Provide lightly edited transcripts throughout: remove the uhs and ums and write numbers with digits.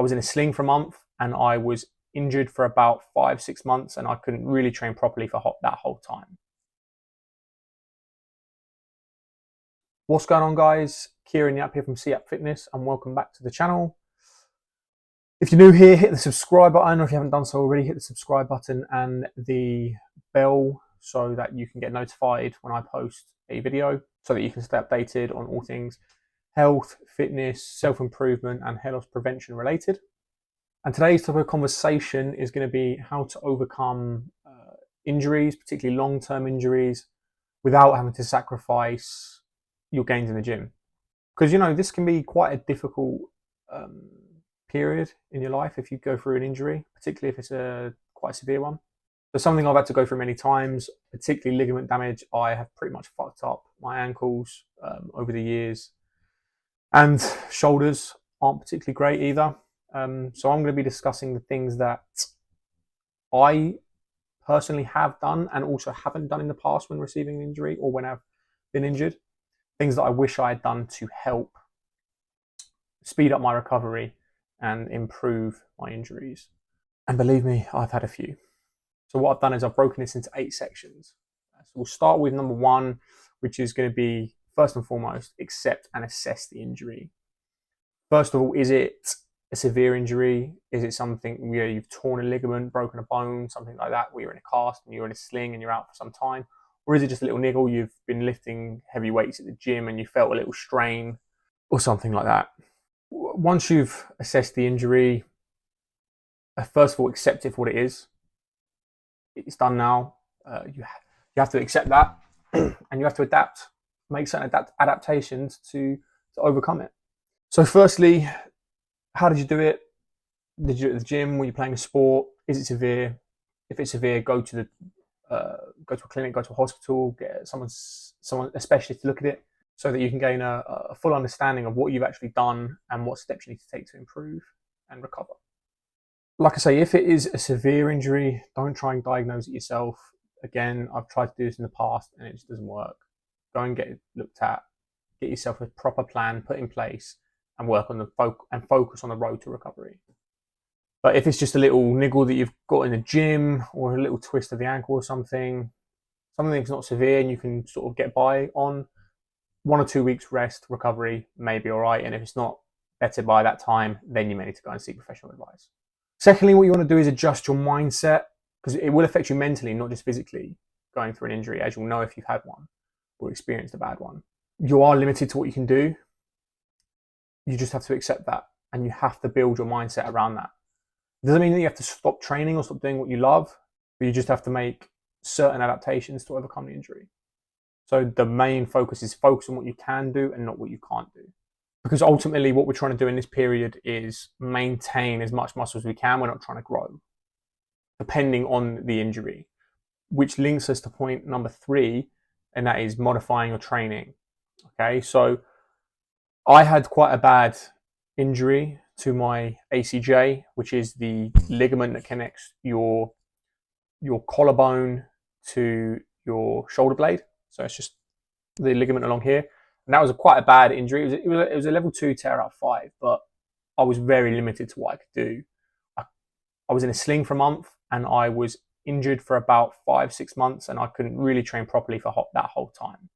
was in a sling for a month and I was injured for about 5-6 months and I couldn't really train properly for that whole time. What's going on, guys? Kieran Yap here from CYAP Fitness and welcome back to the channel. If you're new here, hit the subscribe button, or if you haven't done so already, hit the subscribe button and the bell so that you can get notified when I post a video, so that you can stay updated on all things health, fitness, self-improvement and hair loss prevention related. And today's topic of conversation is going to be how to overcome injuries, particularly long-term injuries, without having to sacrifice your gains in the gym. Because, you know, this can be quite a difficult period in your life if you go through an injury, particularly if it's a quite severe one. So something I've had to go through many times, particularly ligament damage. I have pretty much fucked up my ankles over the years, and shoulders aren't particularly great either. So I'm going to be discussing the things that I personally have done and also haven't done in the past when receiving an injury or when I've been injured. Things that I wish I had done to help speed up my recovery and improve my injuries. And believe me, I've had a few. So what I've done is I've broken this into 8 sections. So we'll start with number 1, which is going to be, first and foremost, accept and assess the injury. First of all, is it a severe injury? Is it something where you've torn a ligament, broken a bone, something like that, where you're in a cast and you're in a sling and you're out for some time? Or is it just a little niggle, you've been lifting heavy weights at the gym and you felt a little strain or something like that? Once you've assessed the injury, first of all, accept it for what it is. It's done now. You have to accept that and you have to adapt, make certain adaptations to overcome it. So firstly, how did you do it? Did you do it at the gym? Were you playing a sport? Is it severe? If it's severe, go to a clinic, go to a hospital, get someone, a specialist to look at it, so that you can gain a full understanding of what you've actually done and what steps you need to take to improve and recover. Like I say, if it is a severe injury, don't try and diagnose it yourself. Again, I've tried to do this in the past and it just doesn't work. Go and get it looked at, get yourself a proper plan put in place and work on focus on the road to recovery. But if it's just a little niggle that you've got in the gym or a little twist of the ankle or something that's not severe and you can sort of get by on, 1 or 2 weeks rest, recovery may be all right. And if it's not better by that time, then you may need to go and seek professional advice. Secondly, what you want to do is adjust your mindset, because it will affect you mentally, not just physically, going through an injury, as you'll know if you've had one or experienced a bad one. You are limited to what you can do. You just have to accept that, and you have to build your mindset around that. It doesn't mean that you have to stop training or stop doing what you love, but you just have to make certain adaptations to overcome the injury. So the main focus is focus on what you can do and not what you can't do. Because ultimately what we're trying to do in this period is maintain as much muscle as we can. We're not trying to grow, depending on the injury, which links us to point number 3, and that is modifying your training. Okay, so I had quite a bad injury to my ACJ, which is the ligament that connects your collarbone to your shoulder blade. So it's just the ligament along here. And that was quite a bad injury. It was a level 2 tear out of 5, but I was very limited to what I could do. I was in a sling for a month and I was injured for about 5-6 months and I couldn't really train properly for that whole time.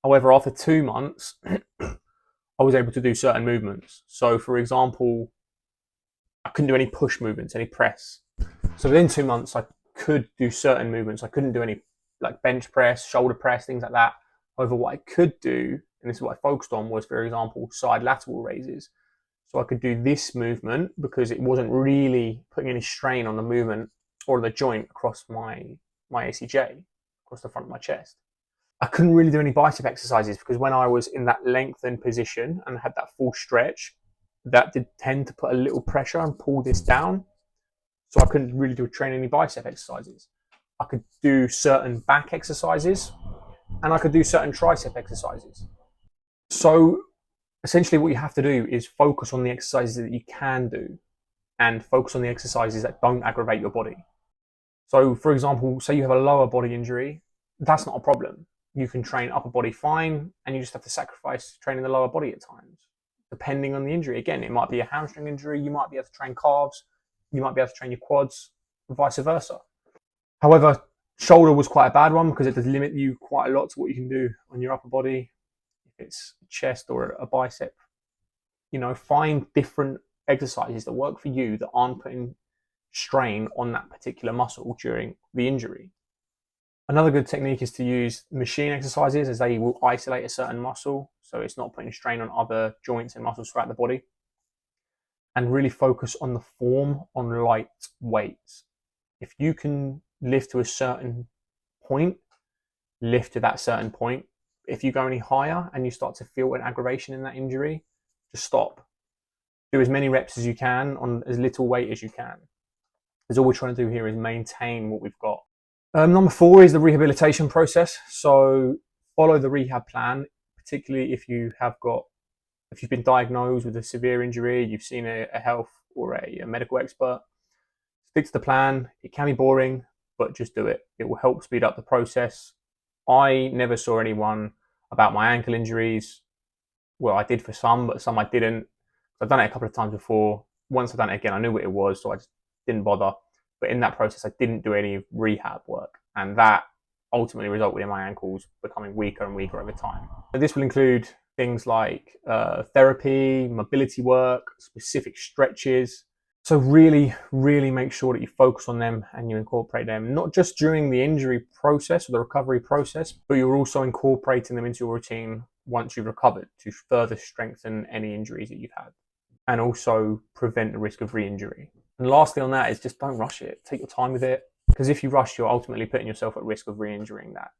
However, after 2 months, I was able to do certain movements. So for example, I couldn't do any push movements, any press. So within 2 months, I could do certain movements. I couldn't do any like bench press, shoulder press, things like that. However, what I could do, and this is what I focused on, was, for example, side lateral raises. So I could do this movement because it wasn't really putting any strain on the movement or the joint across my ACJ, across the front of my chest. I couldn't really do any bicep exercises because when I was in that lengthened position and had that full stretch, that did tend to put a little pressure and pull this down. So I couldn't really train any bicep exercises. I could do certain back exercises and I could do certain tricep exercises. So essentially what you have to do is focus on the exercises that you can do and focus on the exercises that don't aggravate your body. So for example, say you have a lower body injury, that's not a problem. You can train upper body fine and you just have to sacrifice training the lower body at times. depending on the injury. Again, it might be a hamstring injury, you might be able to train calves, you might be able to train your quads, and vice versa. However, shoulder was quite a bad one because it does limit you quite a lot to what you can do on your upper body. If it's chest or a bicep, find different exercises that work for you that aren't putting strain on that particular muscle during the injury. Another good technique is to use machine exercises, as they will isolate a certain muscle, so it's not putting strain on other joints and muscles throughout the body. And really focus on the form on light weights. If you can lift to a certain point, lift to that certain point. If you go any higher and you start to feel an aggravation in that injury, just stop. Do as many reps as you can on as little weight as you can. Because all we're trying to do here is maintain what we've got. Number 4 is the rehabilitation process. So follow the rehab plan, particularly if you've been diagnosed with a severe injury, you've seen a health or a medical expert. Stick to the plan. It can be boring, but just do it. It will help speed up the process. I never saw anyone about my ankle injuries. Well, I did for some, but some I didn't. I've done it a couple of times before. Once I've done it again, I knew what it was, so I just didn't bother. But in that process, I didn't do any rehab work, and that ultimately resulted in my ankles becoming weaker and weaker over time. This will include things like therapy, mobility work, specific stretches. So really, really make sure that you focus on them and you incorporate them, not just during the injury process or the recovery process, but you're also incorporating them into your routine once you've recovered to further strengthen any injuries that you've had and also prevent the risk of re-injury. And lastly on that is just don't rush it. Take your time with it, because if you rush, you're ultimately putting yourself at risk of re-injuring that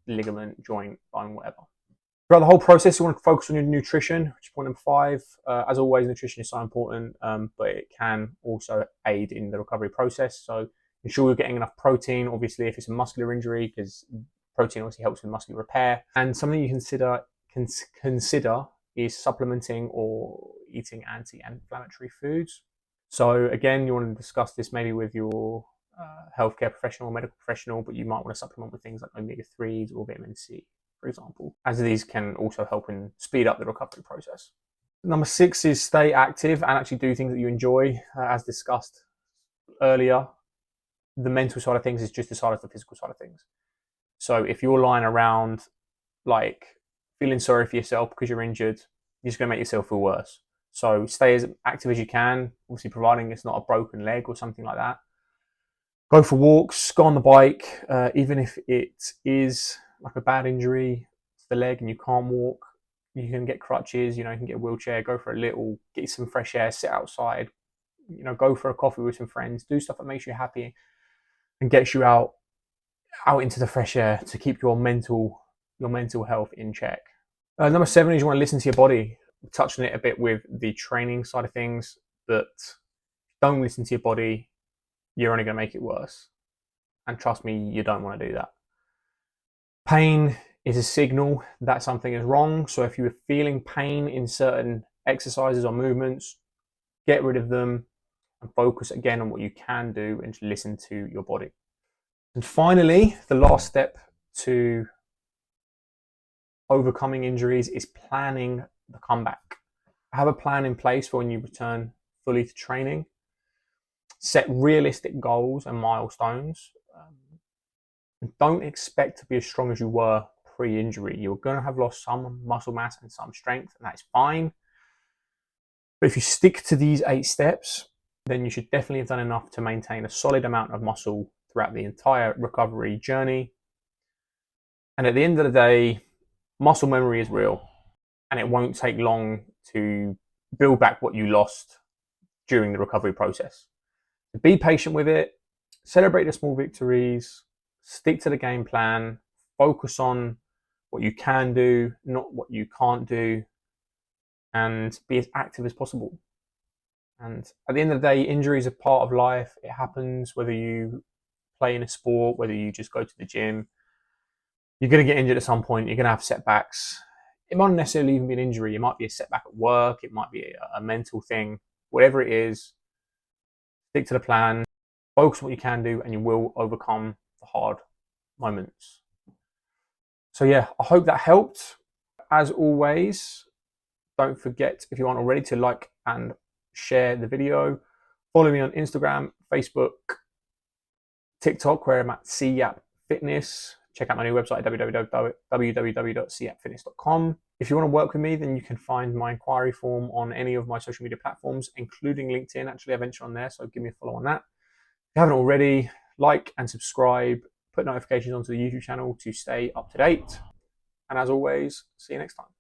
ligament, joint, bone, whatever. Throughout the whole process, you want to focus on your nutrition, which is point number 5. As always, nutrition is so important, but it can also aid in the recovery process. So ensure you're getting enough protein, obviously, if it's a muscular injury, because protein obviously helps with muscular repair. And something you consider is supplementing or eating anti-inflammatory foods. So again, you want to discuss this maybe with your healthcare professional or medical professional, but you might want to supplement with things like omega-3s or vitamin C, for example, as these can also help and speed up the recovery process. Number 6 is stay active and actually do things that you enjoy. As discussed earlier, the mental side of things is just as hard as the physical side of things. So if you're lying around like feeling sorry for yourself because you're injured, you're just going to make yourself feel worse. So stay as active as you can, obviously providing it's not a broken leg or something like that. Go for walks, go on the bike, even if it is like a bad injury to the leg and you can't walk, you can get crutches, you can get a wheelchair, go for a little, get you some fresh air, sit outside, go for a coffee with some friends, do stuff that makes you happy and gets you out into the fresh air to keep your mental health in check. Number 7 is you want to listen to your body. We touched on it a bit with the training side of things, but don't listen to your body, you're only going to make it worse. And trust me, you don't want to do that. Pain is a signal that something is wrong. So if you are feeling pain in certain exercises or movements, get rid of them and focus again on what you can do and listen to your body. And finally, the last step to overcoming injuries is planning the comeback. Have a plan in place for when you return fully to training. Set realistic goals and milestones. And don't expect to be as strong as you were pre-injury. You're going to have lost some muscle mass and some strength, and that's fine. But if you stick to these 8 steps, then you should definitely have done enough to maintain a solid amount of muscle throughout the entire recovery journey. And at the end of the day, muscle memory is real, and it won't take long to build back what you lost during the recovery process. So be patient with it, celebrate the small victories, stick to the game plan, focus on what you can do, not what you can't do, and be as active as possible. And at the end of the day, injuries are part of life. It happens whether you play in a sport, whether you just go to the gym. You're going to get injured at some point. You're going to have setbacks. It might not necessarily even be an injury. It might be a setback at work. It might be a mental thing. Whatever it is, stick to the plan, focus on what you can do, and you will overcome the hard moments. So yeah, I hope that helped. As always, Don't forget, if you aren't already, to like and share the video. Follow me on Instagram, Facebook, TikTok, where I'm at CYAP Fitness. Check out my new website, www.cyapfitness.com. If you want to work with me, then you can find my inquiry form on any of my social media platforms, including LinkedIn. Actually, I venture on there, so give me a follow on that. If you haven't already, like and subscribe, put notifications onto the YouTube channel to stay up to date. And as always, see you next time.